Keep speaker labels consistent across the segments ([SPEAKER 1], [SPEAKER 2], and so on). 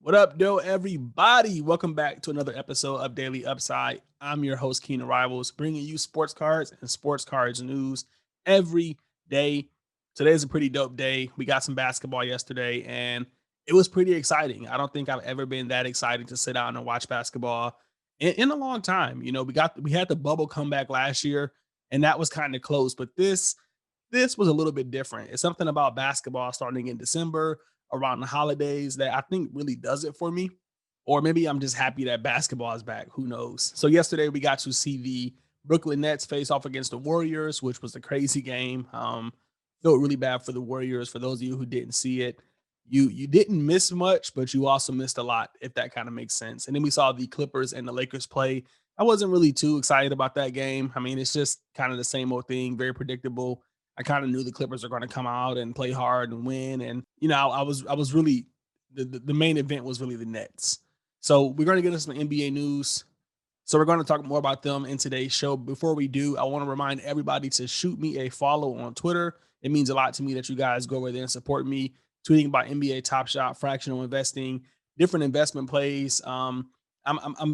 [SPEAKER 1] What up, though, everybody? Welcome back to another episode of Daily Upside. I'm your host, Keenan Rivals, bringing you sports cards and sports cards news every day. Today's a pretty dope day. We got some basketball yesterday, and it was pretty exciting. I don't think I've ever been that excited to sit down and watch basketball in a long time. We had the bubble comeback last year, and that was kind of close, but this was a little bit different. It's something about basketball starting in December around the holidays that I think really does it for me. Or maybe I'm just happy that basketball is back. Who knows? So yesterday we got to see the Brooklyn Nets face off against the Warriors, which was a crazy game. Felt really bad for the Warriors. For those of you who didn't see it, you didn't miss much, but you also missed a lot, if that kind of makes sense. And then we saw the Clippers and the Lakers play. I wasn't really too excited about that game. I mean, it's just kind of the same old thing, very predictable. I kind of knew the Clippers are going to come out and play hard and win. And I was really the main event was really the Nets. So we're going to get into some NBA news. So we're going to talk more about them in today's show. Before we do, I want to remind everybody to shoot me a follow on Twitter. It means a lot to me that you guys go over there and support me, tweeting about NBA Top Shot, fractional investing, different investment plays. I'm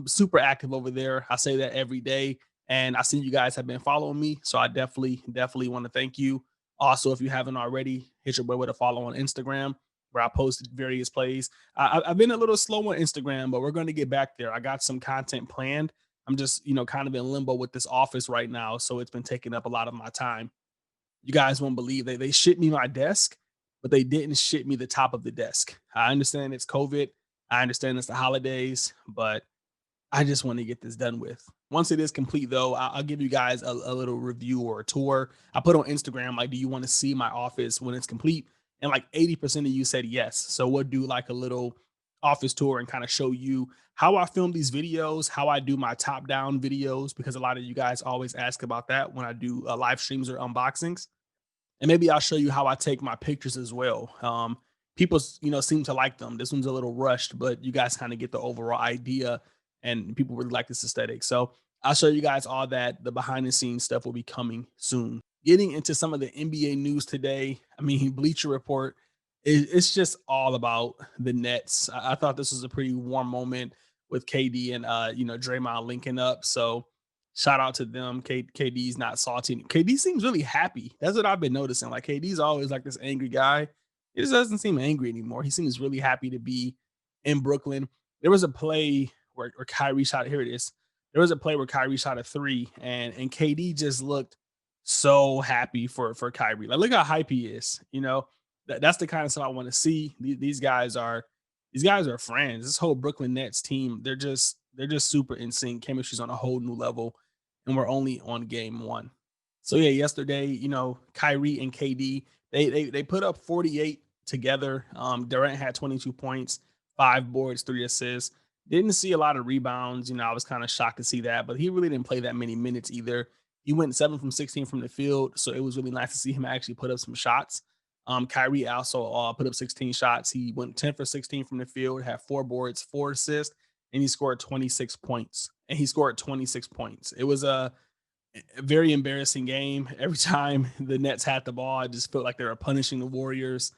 [SPEAKER 1] super active over there. I say that every day, and I see you guys have been following me, so I definitely want to thank you. Also, if you haven't already, hit your boy with a follow on Instagram where I posted various plays. I've been a little slow on Instagram, but we're going to get back there. I got some content planned. I'm just, kind of in limbo with this office right now. So it's been taking up a lot of my time. You guys won't believe they shipped me my desk, but they didn't ship me the top of the desk. I understand it's COVID. I understand it's the holidays, but I just want to get this done with. Once it is complete, though, I'll give you guys a little review or a tour. I put on Instagram, like, do you want to see my office when it's complete? And like 80% of you said yes. So we'll do like a little office tour and kind of show you how I film these videos, how I do my top down videos, because a lot of you guys always ask about that when I do live streams or unboxings. And maybe I'll show you how I take my pictures as well. People, seem to like them. This one's a little rushed, but you guys kind of get the overall idea, and people really like this aesthetic. So I'll show you guys all that. The behind the scenes stuff will be coming soon. Getting into some of the NBA news today. I mean, Bleacher Report. It's just all about the Nets. I thought this was a pretty warm moment with KD and Draymond linking up. So shout out to them. KD's not salty. KD seems really happy. That's what I've been noticing. Like KD's always like this angry guy. He just doesn't seem angry anymore. He seems really happy to be in Brooklyn. There was a play where Kyrie shot. Here it is. There was a play where Kyrie shot a three, and KD just looked so happy for Kyrie. Like, look how hype he is. That's the kind of stuff I want to see. These guys are friends. This whole Brooklyn Nets team, they're just super in sync. Chemistry's on a whole new level, and we're only on game one. So yeah, yesterday, Kyrie and KD, they put up 48 together. Durant had 22 points, 5 boards, 3 assists. Didn't see a lot of rebounds. I was kind of shocked to see that, but he really didn't play that many minutes either. He went 7 from 16 from the field, so it was really nice to see him actually put up some shots. Kyrie also put up 16 shots. He went 10 for 16 from the field, had 4 boards, 4 assists, and he scored 26 points. It was a very embarrassing game. Every time the Nets had the ball, I just felt like they were punishing the Warriors.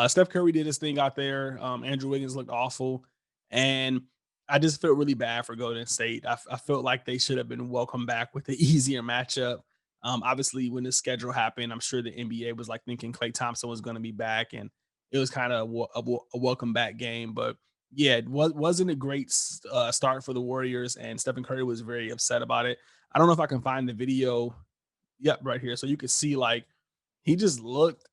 [SPEAKER 1] Steph Curry did his thing out there. Andrew Wiggins looked awful. And I just felt really bad for Golden State. I felt like they should have been welcomed back with the easier matchup. Obviously, when the schedule happened, I'm sure the NBA was like thinking Klay Thompson was going to be back, and it was kind of a welcome back game. But yeah, it wasn't a great start for the Warriors, and Stephen Curry was very upset about it. I don't know if I can find the video. Yep, right here. So you could see like he just looked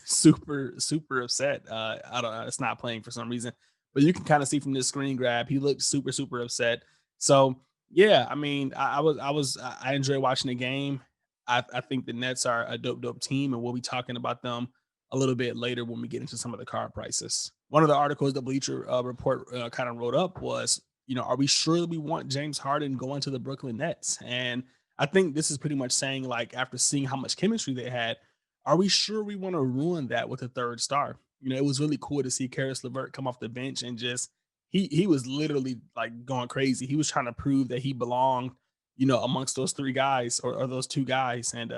[SPEAKER 1] super upset. I don't know. It's not playing for some reason, but you can kind of see from this screen grab, he looked super upset. So yeah, I mean, I enjoy watching the game. I think the Nets are a dope team, and we'll be talking about them a little bit later when we get into some of the card prices. One of the articles the Bleacher Report kind of wrote up was, are we sure that we want James Harden going to the Brooklyn Nets? And I think this is pretty much saying, like, after seeing how much chemistry they had, are we sure we want to ruin that with a third star? It was really cool to see Karis LeVert come off the bench and just he was literally like going crazy. He was trying to prove that he belonged, amongst those 3 guys or those 2 guys, and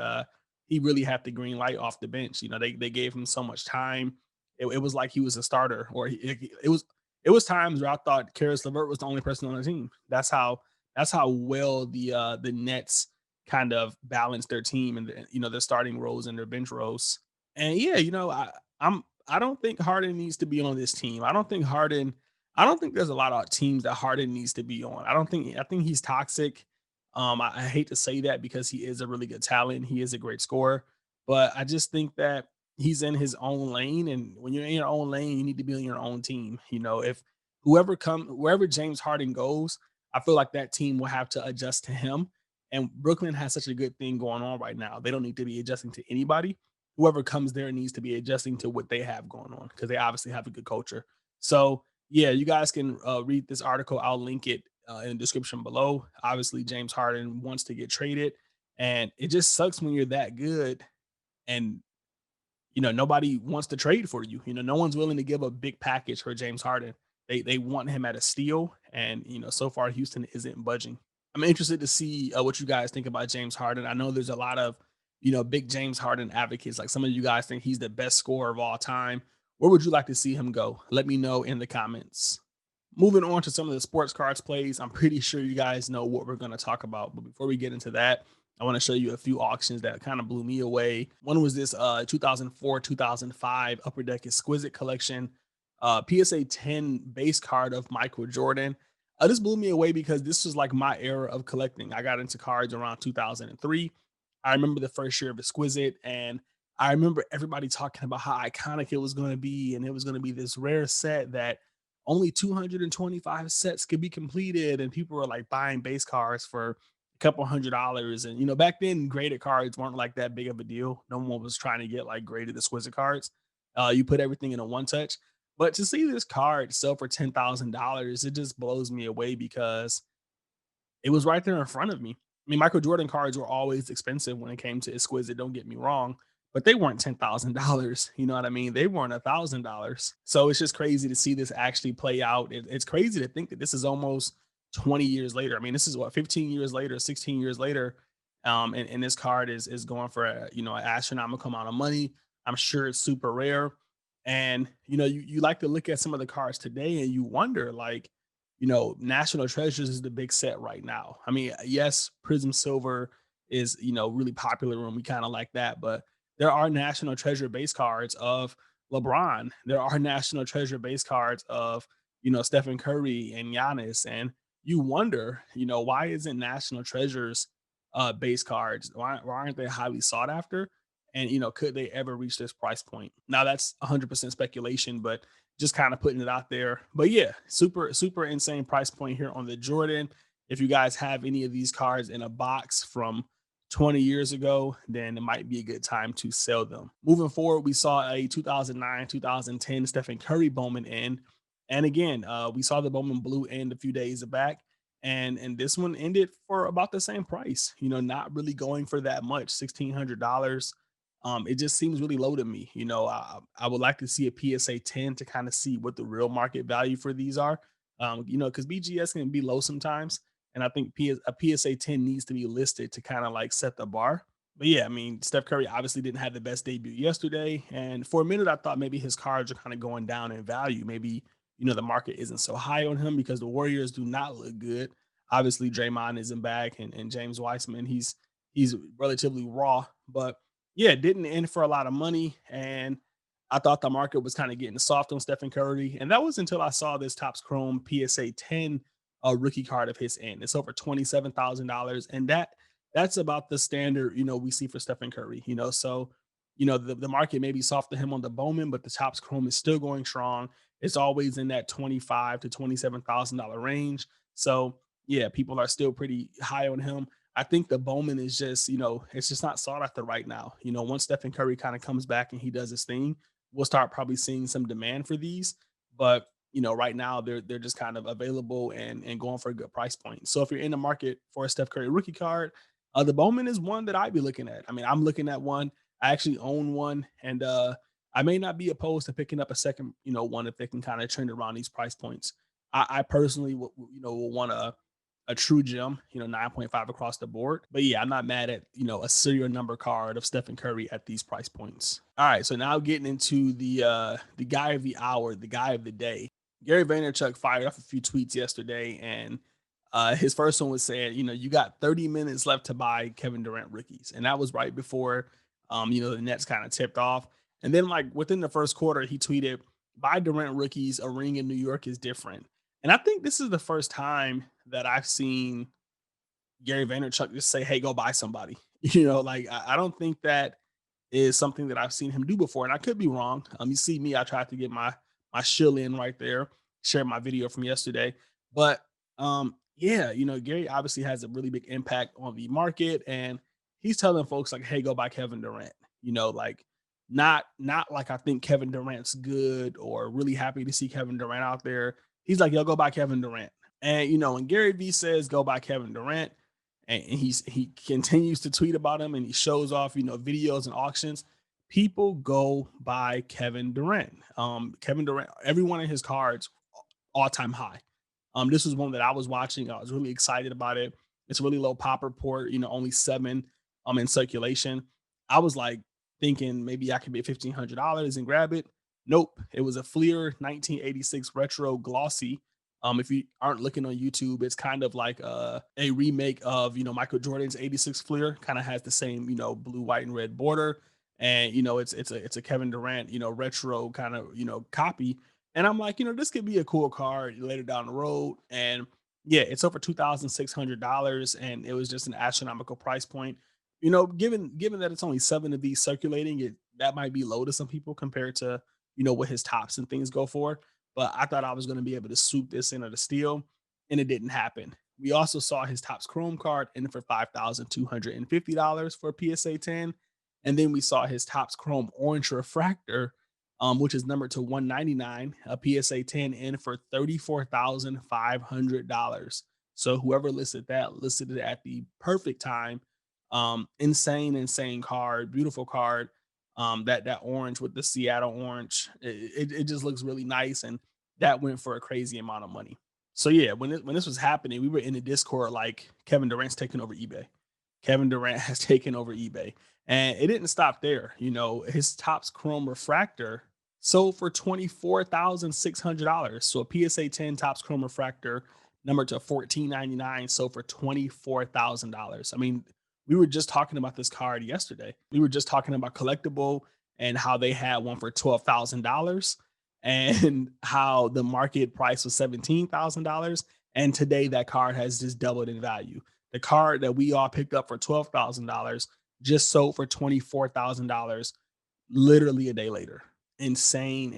[SPEAKER 1] he really had the green light off the bench. They gave him so much time. It was like he was a starter, or it was times where I thought Karis LeVert was the only person on the team. That's how well the Nets kind of balanced their team and their starting roles and their bench roles. And yeah, I don't think Harden needs to be on this team. I don't think there's a lot of teams that Harden needs to be on. I think he's toxic. I hate to say that because he is a really good talent. He is a great scorer, but I just think that he's in his own lane. And when you're in your own lane, you need to be on your own team. If wherever James Harden goes, I feel like that team will have to adjust to him. And Brooklyn has such a good thing going on right now. They don't need to be adjusting to anybody. Whoever comes there needs to be adjusting to what they have going on because they obviously have a good culture. So yeah, you guys can read this article. I'll link it in the description below. Obviously, James Harden wants to get traded, and it just sucks when you're that good and nobody wants to trade for you. No one's willing to give a big package for James Harden. They want him at a steal, and so far Houston isn't budging. I'm interested to see what you guys think about James Harden. I know there's a lot of big James Harden advocates. Like some of you guys think he's the best scorer of all time. Where would you like to see him go? Let me know in the comments. Moving on to some of the sports cards plays, I'm pretty sure you guys know what we're going to talk about. But before we get into that, I want to show you a few auctions that kind of blew me away. One was this 2004 2005 Upper Deck Exquisite Collection PSA 10 base card of Michael Jordan. This blew me away because this was like my era of collecting. I got into cards around 2003. I remember the first year of Exquisite, and I remember everybody talking about how iconic it was going to be, and it was going to be this rare set that only 225 sets could be completed, and people were like buying base cards for a couple $100. And back then graded cards weren't like that big of a deal. No one was trying to get like graded exquisite cards. You put everything in a one touch. But to see this card sell for $10,000, it just blows me away because it was right there in front of me. I mean, Michael Jordan cards were always expensive when it came to exquisite, don't get me wrong, but they weren't $10,000. You know what I mean? They weren't $1,000. So it's just crazy to see this actually play out. It's crazy to think that this is almost 20 years later. I mean, this is what, 15 years later, 16 years later. And this card is going for an astronomical amount of money. I'm sure it's super rare. And you like to look at some of the cards today and you wonder, like, National Treasures is the big set right now. I mean, yes, Prism Silver is, really popular and we kind of like that, but there are National Treasure base cards of LeBron. There are National Treasure base cards of, Stephen Curry and Giannis. And you wonder, why isn't National Treasures base cards? Why aren't they highly sought after? And, could they ever reach this price point? Now that's 100% speculation, but just kind of putting it out there. But yeah, super, super insane price point here on the Jordan. If you guys have any of these cards in a box from 20 years ago, then it might be a good time to sell them. Moving forward, we saw a 2009, 2010 Stephen Curry Bowman end. And again, we saw the Bowman Blue end a few days back. And this one ended for about the same price, not really going for that much, $1,600. It just seems really low to me. I would like to see a PSA 10 to kind of see what the real market value for these are. Because BGS can be low sometimes. And I think a PSA 10 needs to be listed to kind of like set the bar. But yeah, I mean, Steph Curry obviously didn't have the best debut yesterday. And for a minute, I thought maybe his cards are kind of going down in value. Maybe, the market isn't so high on him because the Warriors do not look good. Obviously, Draymond isn't back and James Wiseman, he's relatively raw. But yeah, it didn't end for a lot of money. And I thought the market was kind of getting soft on Stephen Curry. And that was until I saw this Topps Chrome PSA 10 rookie card of his end. It's over $27,000. And that's about the standard, we see for Stephen Curry, So, the market may be soft to him on the Bowman, but the Topps Chrome is still going strong. It's always in that $25,000 to $27,000 range. So yeah, people are still pretty high on him. I think the Bowman is just, it's just not sought after right now. Once Stephen Curry kind of comes back and he does his thing, we'll start probably seeing some demand for these. But right now they're just kind of available and going for a good price point. So if you're in the market for a Steph Curry rookie card, the Bowman is one that I'd be looking at. I mean, I'm looking at one. I actually own one, and I may not be opposed to picking up a second, one if they can kind of trend around these price points. I personally, will want a true gem, 9.5 across the board. But yeah, I'm not mad at, a serial number card of Stephen Curry at these price points. All right, so now getting into the guy of the hour, the guy of the day. Gary Vaynerchuk fired off a few tweets yesterday, and his first one was saying, you got 30 minutes left to buy Kevin Durant rookies, and that was right before, the Nets kind of tipped off. And then, like within the first quarter, he tweeted, "Buy Durant rookies. A ring in New York is different." And I think this is the first time that I've seen Gary Vaynerchuk just say, "Hey, go buy somebody." Like I don't think that is something that I've seen him do before, and I could be wrong. You see me, I tried to get my shill in right there, share my video from yesterday, but yeah, Gary obviously has a really big impact on the market, and he's telling folks like, "Hey, go buy Kevin Durant." Like not like I think Kevin Durant's good or really happy to see Kevin Durant out there. He's like, "Yo, go buy Kevin Durant." And when Gary V says go buy Kevin Durant, and he continues to tweet about him and he shows off, videos and auctions, people go buy Kevin Durant. Kevin Durant, every one of his cards, all-time high. This was one that I was watching. I was really excited about it. It's a really low pop report, only seven in circulation. I was like thinking maybe I could be $1,500 and grab it. Nope. It was a Fleer 1986 retro glossy. If you aren't looking on YouTube, it's kind of like a remake of Michael Jordan's '86 Fleer. Kind of has the same blue, white, and red border, and it's a Kevin Durant retro kind of copy. And I'm like, this could be a cool card later down the road. And yeah, it's over $2,600, and it was just an astronomical price point. Given that it's only seven of these circulating, that might be low to some people compared to what his tops and things go for. But I thought I was going to be able to swoop this in at a steal, and it didn't happen. We also saw his Topps Chrome card in for $5,250 for a PSA 10. And then we saw his Topps Chrome Orange Refractor, which is numbered to 199, a PSA 10 in for $34,500. So whoever listed it at the perfect time. Insane card, beautiful card. That orange with the Seattle orange, it just looks really nice, and that went for a crazy amount of money. So yeah, when this was happening, we were in the Discord like Kevin Durant's taking over eBay. Kevin Durant has taken over eBay, and it didn't stop there. His Topps Chrome Refractor sold for $24,600. So a PSA 10 Topps Chrome Refractor numbered to 1499 sold for $24,000. I mean, we were just talking about this card yesterday. We were just talking about collectible and how they had one for $12,000 and how the market price was $17,000. And today that card has just doubled in value. The card that we all picked up for $12,000 just sold for $24,000 literally a day later. Insane.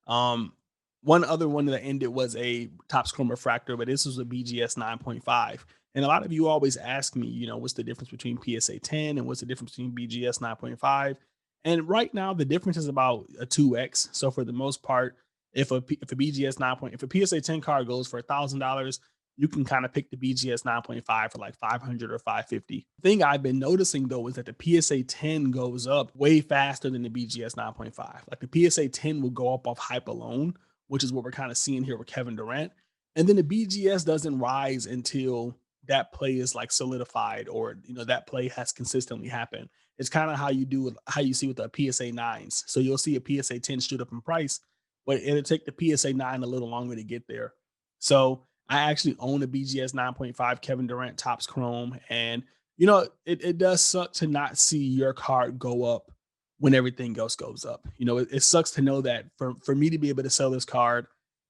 [SPEAKER 1] Um, One other one that ended was a Topps Chrome Refractor, but this was a BGS 9.5. And a lot of you always ask me, what's the difference between PSA 10 and what's the difference between BGS 9.5? And right now, the difference is about a 2x. So for the most part, if a BGS 9. If a PSA 10 card goes for $1,000, you can kind of pick the BGS 9.5 for like 500 or 550. The thing I've been noticing though is that the PSA 10 goes up way faster than the BGS 9.5. Like the PSA 10 will go up off hype alone, which is what we're kind of seeing here with Kevin Durant. And then the BGS doesn't rise until that play is like solidified, or that play has consistently happened. It's kind of how you see with the PSA 9s. So you'll see a PSA 10 shoot up in price, but it'll take the PSA 9 a little longer to get there. So I actually own a BGS 9.5 Kevin Durant Topps Chrome, and it does suck to not see your card go up when everything else goes up. It sucks to know that for me to be able to sell this card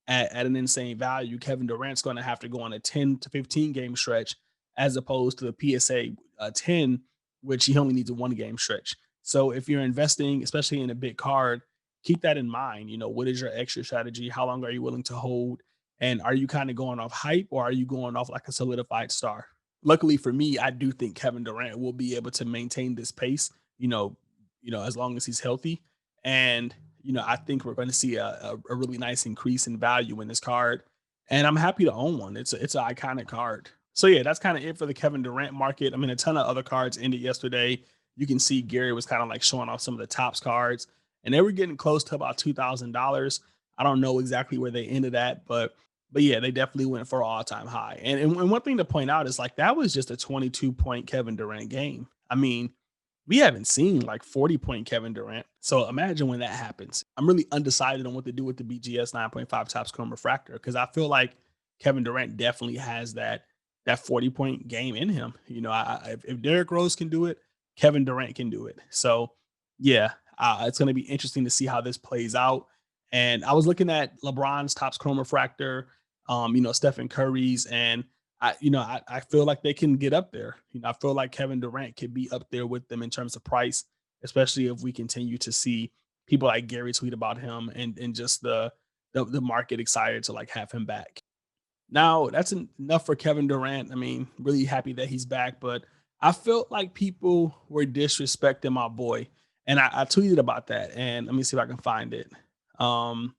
[SPEAKER 1] at an insane value, Kevin Durant's going to have to go on a 10 to 15 game stretch as opposed to the PSA 10, which he only needs a one game stretch. So if you're investing, especially in a big card, keep that in mind. What is your exit strategy? How long are you willing to hold? And are you kind of going off hype, or are you going off like a solidified star? Luckily for me, I do think Kevin Durant will be able to maintain this pace, as long as he's healthy. And I think we're going to see a really nice increase in value in this card. And I'm happy to own one. It's an iconic card. So yeah, that's kind of it for the Kevin Durant market. I mean, a ton of other cards ended yesterday. You can see Gary was kind of like showing off some of the Topps cards, and they were getting close to about $2,000. I don't know exactly where they ended at, but yeah, they definitely went for all-time high. And one thing to point out is like that was just a 22-point Kevin Durant game. I mean, We haven't seen like 40-point Kevin Durant. So imagine when that happens. I'm really undecided on what to do with the BGS 9.5 top score refractor because I feel like Kevin Durant definitely has that 40-point game in him. If Derrick Rose can do it, Kevin Durant can do it. So yeah, it's going to be interesting to see how this plays out. And I was looking at LeBron's top score refractor, Stephen Curry's, and I feel like they can get up there. I feel like Kevin Durant could be up there with them in terms of price, especially if we continue to see people like Gary tweet about him and just the market excited to like have him back. Now that's enough for Kevin Durant. I mean, really happy that he's back, but I felt like people were disrespecting my boy, and I tweeted about that. And let me see if I can find it. Um,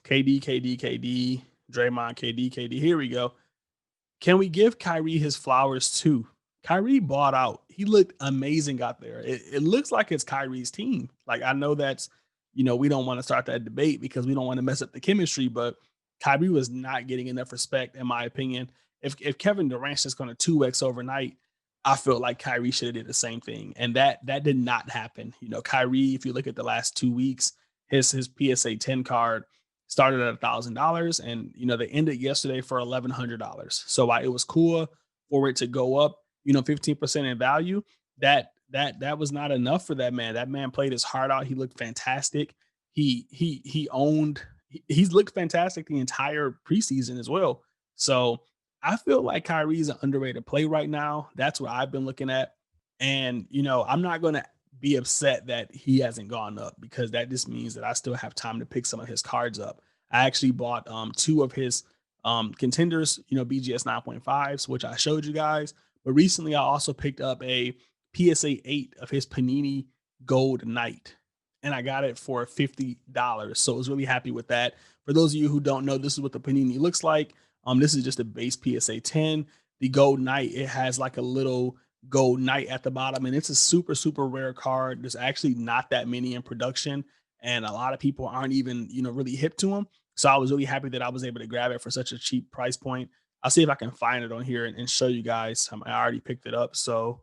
[SPEAKER 1] KD, KD, KD, Draymond, KD, KD. Here we go. Can we give Kyrie his flowers too? Kyrie bought out. He looked amazing out there. It looks like it's Kyrie's team. Like I know that's, we don't want to start that debate because we don't want to mess up the chemistry, but Kyrie was not getting enough respect, in my opinion. If Kevin Durant's just going to 2x overnight, I feel like Kyrie should have did the same thing. And that did not happen. Kyrie, if you look at the last 2 weeks, his PSA 10 card started at $1,000, and they ended yesterday for $1,100. So while it was cool for it to go up, 15% in value, that was not enough for that man. That man played his heart out. He looked fantastic. He owned. He's looked fantastic the entire preseason as well. So I feel like Kyrie is an underrated play right now. That's what I've been looking at, and I'm not going to be upset that he hasn't gone up because that just means that I still have time to pick some of his cards up. I actually bought two of his contenders, BGS 9.5s, which I showed you guys. But recently I also picked up a PSA 8 of his Panini Gold Knight, and I got it for $50. So I was really happy with that. For those of you who don't know, this is what the Panini looks like. This is just a base PSA 10. The Gold Knight, it has like a little gold knight at the bottom, and it's a super super rare card. There's actually not that many in production, and a lot of people aren't even really hip to them. So I was really happy that I was able to grab it for such a cheap price point. I'll see if I can find it on here and show you guys. I already picked it up, so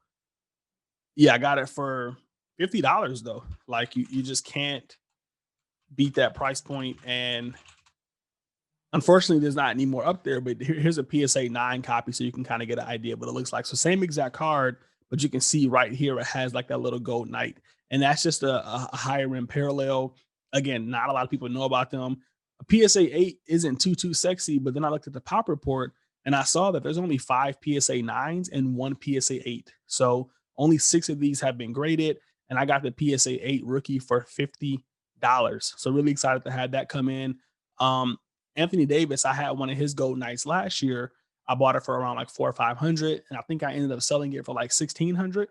[SPEAKER 1] yeah, I got it for $50 though. Like you just can't beat that price point. And unfortunately, there's not any more up there, but here's a PSA 9 copy so you can kind of get an idea of what it looks like. So same exact card, but you can see right here it has like that little gold knight. And that's just a higher end parallel. Again, not a lot of people know about them. A PSA 8 isn't too sexy, but then I looked at the pop report and I saw that there's only 5 PSA 9s and 1 PSA 8. So only 6 of these have been graded. And I got the PSA 8 rookie for $50. So really excited to have that come in. Anthony Davis, I had one of his gold knights last year. I bought it for around like 400 or 500, and I think I ended up selling it for like 1,600.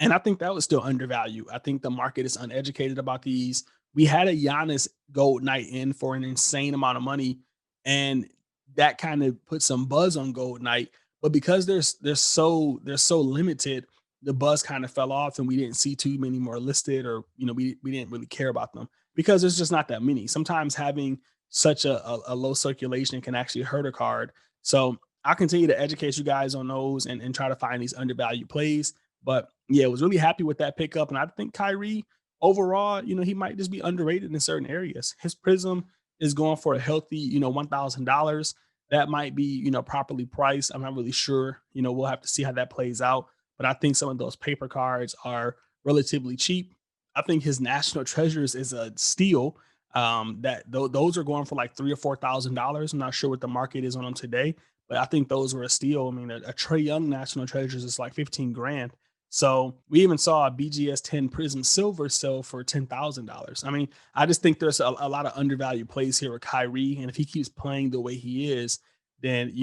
[SPEAKER 1] And I think that was still undervalued. I think the market is uneducated about these. We had a Giannis gold knight in for an insane amount of money, and that kind of put some buzz on gold knight. But because they're so limited, the buzz kind of fell off, and we didn't see too many more listed, or we didn't really care about them because there's just not that many. Sometimes having such a low circulation can actually hurt a card. So I'll continue to educate you guys on those and try to find these undervalued plays. But yeah, was really happy with that pickup. And I think Kyrie overall, he might just be underrated in certain areas. His prism is going for a healthy, $1,000. That might be, properly priced. I'm not really sure. We'll have to see how that plays out. But I think some of those paper cards are relatively cheap. I think his national treasures is a steal. Those are going for like $3,000 or $4,000. I'm not sure what the market is on them today, but I think those were a steal. I mean, a Trey Young National Treasures is like 15 grand. So we even saw a BGS 10 Prism Silver sell for $10,000. I mean, I just think there's a lot of undervalued plays here with Kyrie, and if he keeps playing the way he is, then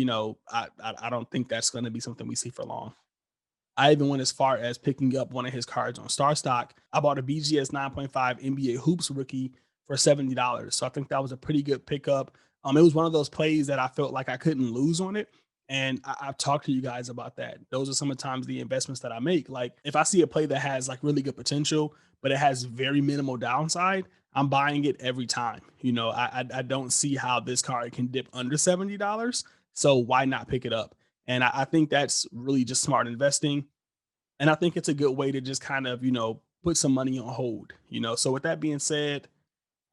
[SPEAKER 1] I don't think that's going to be something we see for long. I even went as far as picking up one of his cards on Star Stock. I bought a BGS 9.5 NBA Hoops rookie for $70. So I think that was a pretty good pickup. It was one of those plays that I felt like I couldn't lose on it. And I've talked to you guys about that. Those are some of the times the investments that I make. Like if I see a play that has like really good potential, but it has very minimal downside, I'm buying it every time. I don't see how this card can dip under $70. So why not pick it up? And I think that's really just smart investing. And I think it's a good way to just kind of, put some money on hold. So with that being said,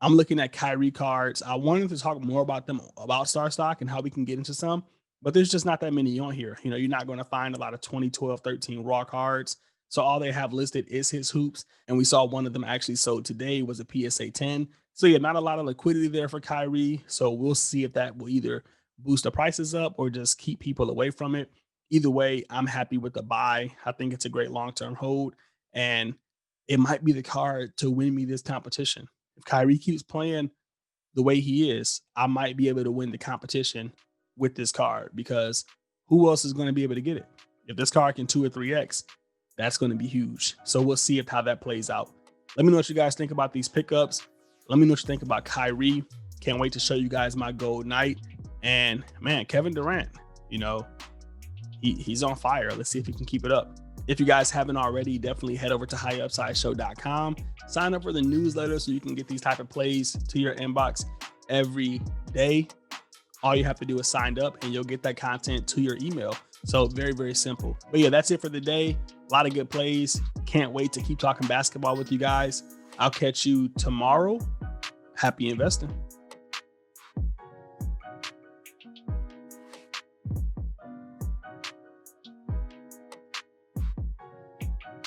[SPEAKER 1] I'm looking at Kyrie cards. I wanted to talk more about them, about Star Stock and how we can get into some, but there's just not that many on here. You're not going to find a lot of 2012, 13 raw cards. So all they have listed is his hoops. And we saw one of them actually sold today was a PSA 10. So yeah, not a lot of liquidity there for Kyrie. So we'll see if that will either boost the prices up or just keep people away from it. Either way, I'm happy with the buy. I think it's a great long-term hold. And it might be the card to win me this competition. If Kyrie keeps playing the way he is, I might be able to win the competition with this card because who else is going to be able to get it? If this card can 2 or 3x, that's going to be huge. So we'll see how that plays out. Let me know what you guys think about these pickups. Let me know what you think about Kyrie. Can't wait to show you guys my gold night. And man, Kevin Durant, he's on fire. Let's see if he can keep it up. If you guys haven't already, definitely head over to highupsideshow.com. Sign up for the newsletter so you can get these type of plays to your inbox every day. All you have to do is sign up and you'll get that content to your email. So very, very simple. But yeah, that's it for the day. A lot of good plays. Can't wait to keep talking basketball with you guys. I'll catch you tomorrow. Happy investing.